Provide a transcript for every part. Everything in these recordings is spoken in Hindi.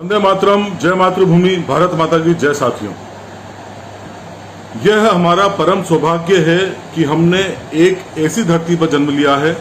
वंदे मातरम, जय मातृभूमि, भारत माता की जय। साथियों, यह हमारा परम सौभाग्य है कि हमने एक ऐसी धरती पर जन्म लिया है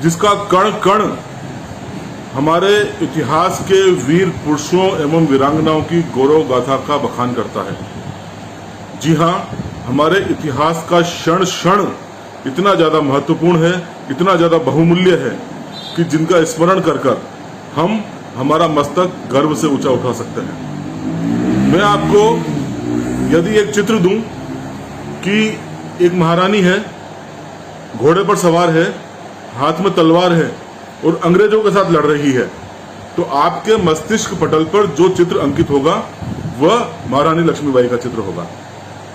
जिसका कण कण हमारे इतिहास के वीर पुरुषों एवं वीरांगनाओं की गौरव गाथा का बखान करता है। जी हाँ, हमारे इतिहास का क्षण क्षण इतना ज्यादा महत्वपूर्ण है, इतना ज्यादा बहुमूल्य है कि जिनका स्मरण कर कर हम हमारा मस्तक गर्व से ऊंचा उठा सकते हैं। मैं आपको यदि एक चित्र दूं कि एक महारानी है, घोड़े पर सवार है, हाथ में तलवार है और अंग्रेजों के साथ लड़ रही है, तो आपके मस्तिष्क पटल पर जो चित्र अंकित होगा वह महारानी लक्ष्मीबाई का चित्र होगा।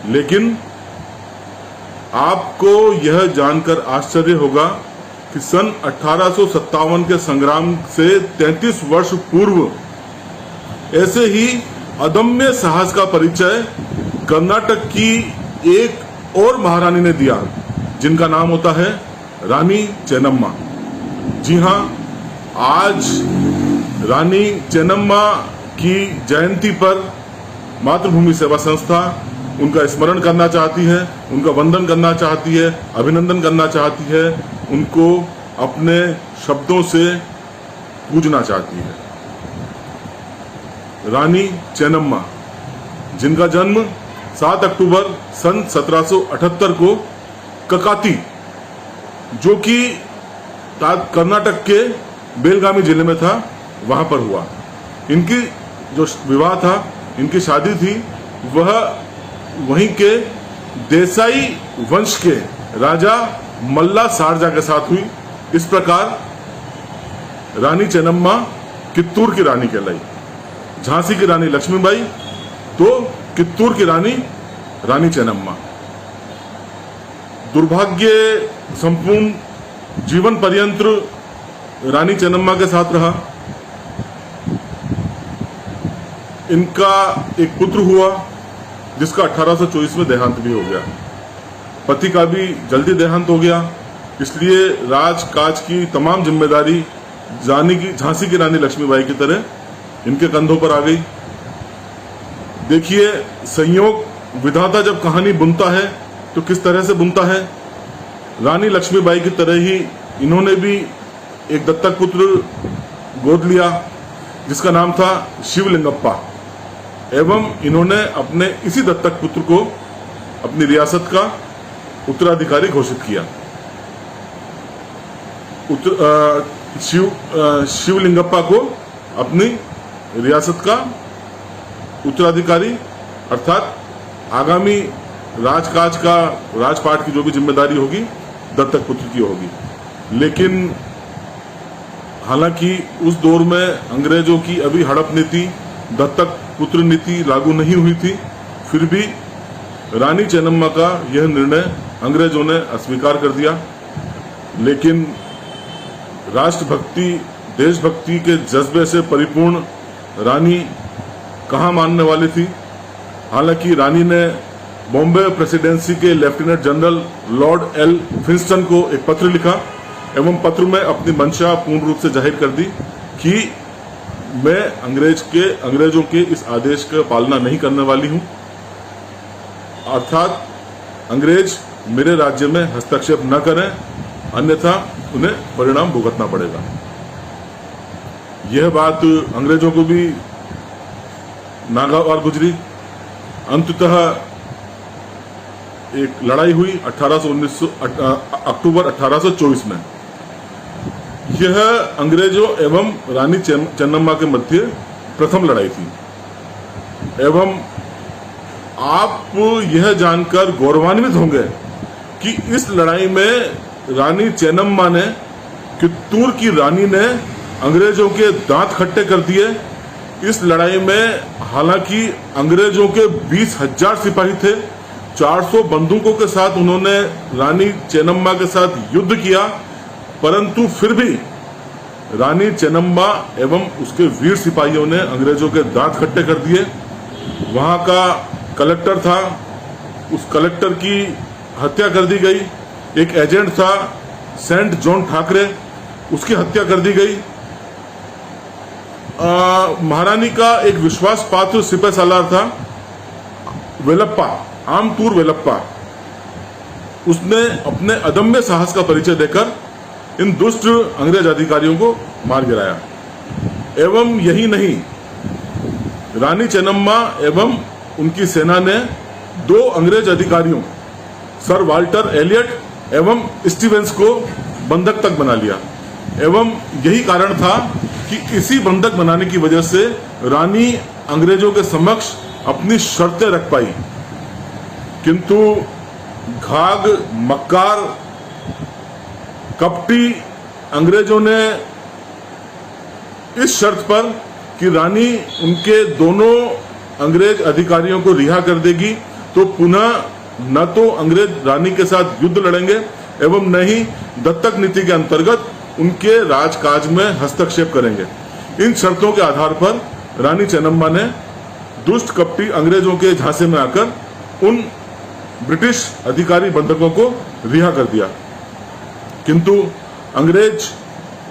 लेकिन आपको यह जानकर आश्चर्य होगा कि सन 1857 के संग्राम से 33 वर्ष पूर्व ऐसे ही अदम्य साहस का परिचय कर्नाटक की एक और महारानी ने दिया, जिनका नाम होता है रानी चेन्नम्मा। जी हाँ, आज रानी चेन्नम्मा की जयंती पर मातृभूमि सेवा संस्था उनका स्मरण करना चाहती है, उनका वंदन करना चाहती है, अभिनंदन करना चाहती है, उनको अपने शब्दों से पूजना चाहती है। रानी चेन्नम्मा, जिनका जन्म 7 अक्टूबर सन 1778 को ककाती, जो कि कर्नाटक के बेलगामी जिले में था, वहां पर हुआ। इनकी जो विवाह था, इनकी शादी थी, वह वहीं के देसाई वंश के राजा मल्ला सारजा के साथ हुई। इस प्रकार रानी चेन्नम्मा कित्तूर की रानी कहलाई। झांसी की रानी लक्ष्मीबाई तो कित्तूर की रानी रानी चेन्नम्मा। दुर्भाग्य संपूर्ण जीवन पर्यंत रानी चेन्नम्मा के साथ रहा। इनका एक पुत्र हुआ जिसका 1824 में देहांत भी हो गया। पति का भी जल्दी देहांत हो गया, इसलिए राजकाज की तमाम जिम्मेदारी झांसी की रानी लक्ष्मीबाई की तरह इनके कंधों पर आ गई। देखिए, संयोग विधाता जब कहानी बुनता है तो किस तरह से बुनता है। रानी लक्ष्मीबाई की तरह ही इन्होंने भी एक दत्तक पुत्र गोद लिया जिसका नाम था शिवलिंगप्पा, एवं इन्होंने अपने इसी दत्तक पुत्र को अपनी रियासत का उत्तराधिकारी घोषित किया। शिवलिंगप्पा को अपनी रियासत का उत्तराधिकारी अर्थात आगामी राजकाज का राजपाट की जो भी जिम्मेदारी होगी दत्तक पुत्र की होगी। लेकिन हालांकि उस दौर में अंग्रेजों की अभी हड़प नीति, दत्तक पुत्र नीति लागू नहीं हुई थी, फिर भी रानी चेन्नम्मा का यह निर्णय अंग्रेजों ने अस्वीकार कर दिया। लेकिन राष्ट्रभक्ति, देशभक्ति के जज्बे से परिपूर्ण रानी कहाँ मानने वाली थी। हालांकि रानी ने बॉम्बे प्रेसिडेंसी के लेफ्टिनेंट जनरल लॉर्ड एल फिंस्टन को एक पत्र लिखा एवं पत्र में अपनी मंशा पूर्ण रूप से जाहिर कर दी कि मैं अंग्रेजों के इस आदेश का पालना नहीं करने वाली हूं, अर्थात अंग्रेज मेरे राज्य में हस्तक्षेप न करें, अन्यथा उन्हें परिणाम भुगतना पड़ेगा। यह बात अंग्रेजों को भी नागवार गुजरी। अंततः एक लड़ाई हुई अक्टूबर 1824 में। यह अंग्रेजों एवं रानी चेन्नम्मा के मध्य प्रथम लड़ाई थी। एवं आप यह जानकर गौरवान्वित होंगे कि इस लड़ाई में रानी चेन्नम्मा ने, कित्तूर की रानी ने अंग्रेजों के दांत खट्टे कर दिए। इस लड़ाई में हालांकि अंग्रेजों के 20,000 सिपाही थे, 400 बंदूकों के साथ उन्होंने रानी चेन्नम्मा के साथ युद्ध किया, परंतु फिर भी रानी चेन्नम्मा एवं उसके वीर सिपाहियों ने अंग्रेजों के दांत खट्टे कर दिए। वहां का कलेक्टर था, उस कलेक्टर की हत्या कर दी गई। एक एजेंट था सेंट जॉन ठाकरे, उसकी हत्या कर दी गई। महारानी का एक विश्वास पात्र सिपह सालार था वेलप्पा, आमतूर वेलप्पा। उसने अपने अदम्य साहस का परिचय देकर इन दुष्ट अंग्रेज अधिकारियों को मार गिराया। एवं यही नहीं, रानी चेन्नम्मा एवं उनकी सेना ने 2 अंग्रेज अधिकारियों सर वाल्टर एलियट एवं स्टीवेंस को बंधक तक बना लिया। एवं यही कारण था कि इसी बंधक बनाने की वजह से रानी अंग्रेजों के समक्ष अपनी शर्तें रख पाई। किंतु घाघ, मक्कार, कपटी अंग्रेजों ने इस शर्त पर कि रानी उनके दोनों अंग्रेज अधिकारियों को रिहा कर देगी तो पुनः न तो अंग्रेज रानी के साथ युद्ध लड़ेंगे एवं न ही दत्तक नीति के अंतर्गत उनके राजकाज में हस्तक्षेप करेंगे। इन शर्तों के आधार पर रानी चेन्नम्मा ने दुष्ट कपटी अंग्रेजों के झांसे में आकर उन ब्रिटिश अधिकारी बंधकों को रिहा कर दिया। किंतु अंग्रेज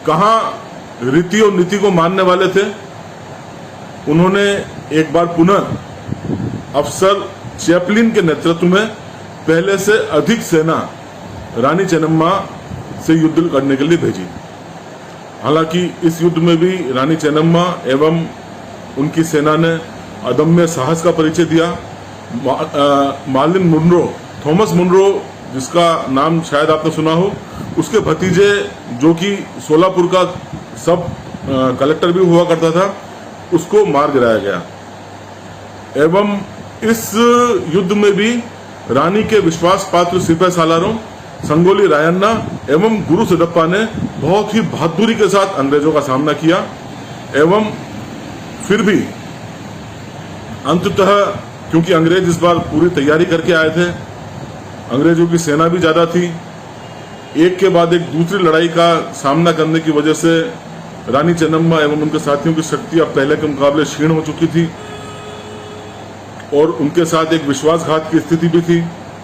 कहां रीति और नीति को मानने वाले थे। उन्होंने एक बार पुनः अफसर चैपलिन के नेतृत्व में पहले से अधिक सेना रानी चेन्नम्मा से युद्ध करने के लिए भेजी। हालांकि इस युद्ध में भी रानी चेन्नम्मा एवं उनकी सेना ने अदम्य साहस का परिचय दिया। मार्लिन मुनरो, थॉमस मुनरो, जिसका नाम शायद आपने सुना हो, उसके भतीजे जो कि सोलापुर का सब कलेक्टर भी हुआ करता था, उसको मार गिराया गया। एवं इस युद्ध में भी रानी के विश्वास पात्र सिपह सालारों संगोली रायन्ना एवं गुरु सिद्धप्पा ने बहुत ही बहादुरी के साथ अंग्रेजों का सामना किया। एवं फिर भी अंततः, क्योंकि अंग्रेज इस बार पूरी तैयारी करके आए थे, अंग्रेजों की सेना भी ज्यादा थी, एक के बाद एक दूसरी लड़ाई का सामना करने की वजह से रानी चेन्नम्मा एवं उनके साथियों की शक्ति अब पहले के मुकाबले क्षीण हो चुकी थी और उनके साथ एक विश्वासघात की स्थिति भी थी।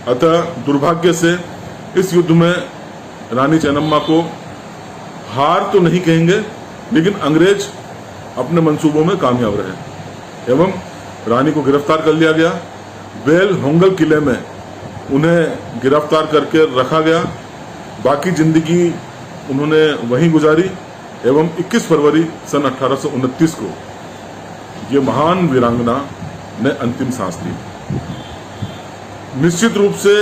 अतः दुर्भाग्य से इस युद्ध में रानी चेन्नम्मा को हार तो नहीं कहेंगे, लेकिन अंग्रेज अपने मंसूबों में कामयाब रहे एवं रानी को गिरफ्तार कर लिया गया। बेल होंगल किले में उन्हें गिरफ्तार करके रखा गया। बाकी जिंदगी उन्होंने वहीं गुजारी एवं 21 फरवरी सन 1829 को ये महान वीरांगना ने अंतिम सांस ली। निश्चित रूप से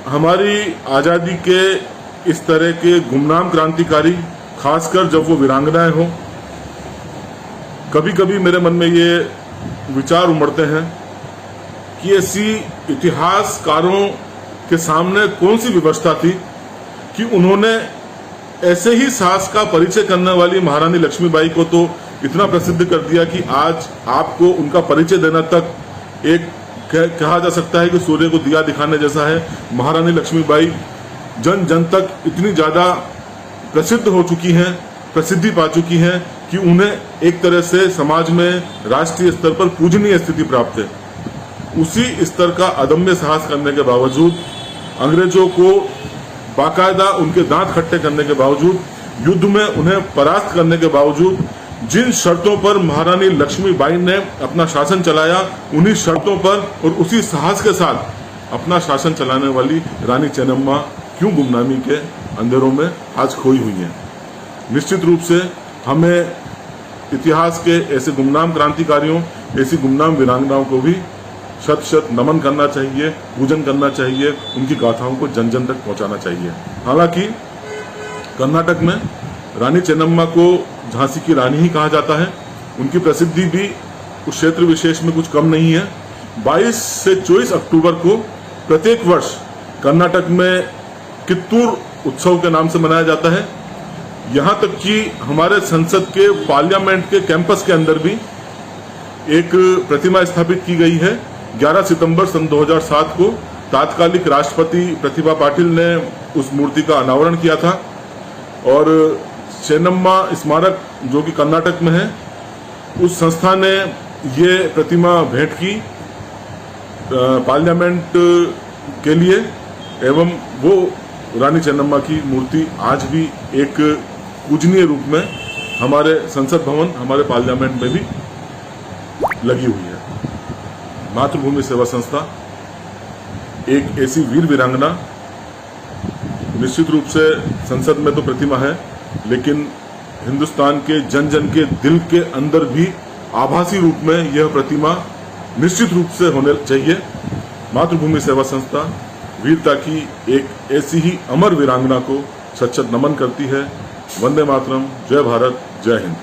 हमारी आजादी के इस तरह के गुमनाम क्रांतिकारी, खासकर जब वो वीरांगनाएं हो, कभी कभी मेरे मन में ये विचार उमड़ते हैं कि ऐसी इतिहासकारों के सामने कौन सी व्यवस्था थी कि उन्होंने ऐसे ही साहस का परिचय करने वाली महारानी लक्ष्मीबाई को तो इतना प्रसिद्ध कर दिया कि आज आपको उनका परिचय देना तक एक कहा जा सकता है कि सूर्य को दिया दिखाने जैसा है। महारानी लक्ष्मीबाई जन जन तक इतनी ज्यादा प्रसिद्ध हो चुकी हैं, प्रसिद्धि पा चुकी हैं कि उन्हें एक तरह से समाज में राष्ट्रीय स्तर पर पूजनीय स्थिति प्राप्त है। उसी स्तर का अदम्य साहस करने के बावजूद, अंग्रेजों को बाकायदा उनके दांत खट्टे करने के बावजूद, युद्ध में उन्हें परास्त करने के बावजूद, जिन शर्तों पर महारानी लक्ष्मीबाई ने अपना शासन चलाया, उन्हीं शर्तों पर और उसी साहस के साथ अपना शासन चलाने वाली रानी चेन्नम्मा क्यों गुमनामी के अंधेरों में आज खोई हुई है। निश्चित रूप से हमें इतिहास के ऐसे गुमनाम क्रांतिकारियों, ऐसी गुमनाम वीरांगनाओं को भी शत शत नमन करना चाहिए, पूजन करना चाहिए, उनकी गाथाओं को जन जन तक पहुंचाना चाहिए। हालांकि कर्नाटक में रानी चेन्नम्मा को झांसी की रानी ही कहा जाता है। उनकी प्रसिद्धि भी उस क्षेत्र विशेष में कुछ कम नहीं है। 22 से 24 अक्टूबर को प्रत्येक वर्ष कर्नाटक में कित्तूर उत्सव के नाम से मनाया जाता है। यहाँ तक कि हमारे संसद के पार्लियामेंट के कैंपस के अंदर भी एक प्रतिमा स्थापित की गई है। 11 सितंबर सन 2007 को तात्कालिक राष्ट्रपति प्रतिभा पाटिल ने उस मूर्ति का अनावरण किया था और चेन्नम्मा स्मारक जो कि कर्नाटक में है, उस संस्था ने ये प्रतिमा भेंट की पार्लियामेंट के लिए एवं वो रानी चेन्नम्मा की मूर्ति आज भी एक पूजनीय रूप में हमारे संसद भवन, हमारे पार्लियामेंट में भी लगी हुई है। मातृभूमि सेवा संस्था एक ऐसी वीर वीरांगना, निश्चित रूप से संसद में तो प्रतिमा है, लेकिन हिंदुस्तान के जन जन के दिल के अंदर भी आभासी रूप में यह प्रतिमा निश्चित रूप से होने चाहिए। मातृभूमि सेवा संस्था वीरता की एक ऐसी ही अमर वीरांगना को सच्चा नमन करती है। वंदे मातरम, जय भारत, जय हिंद।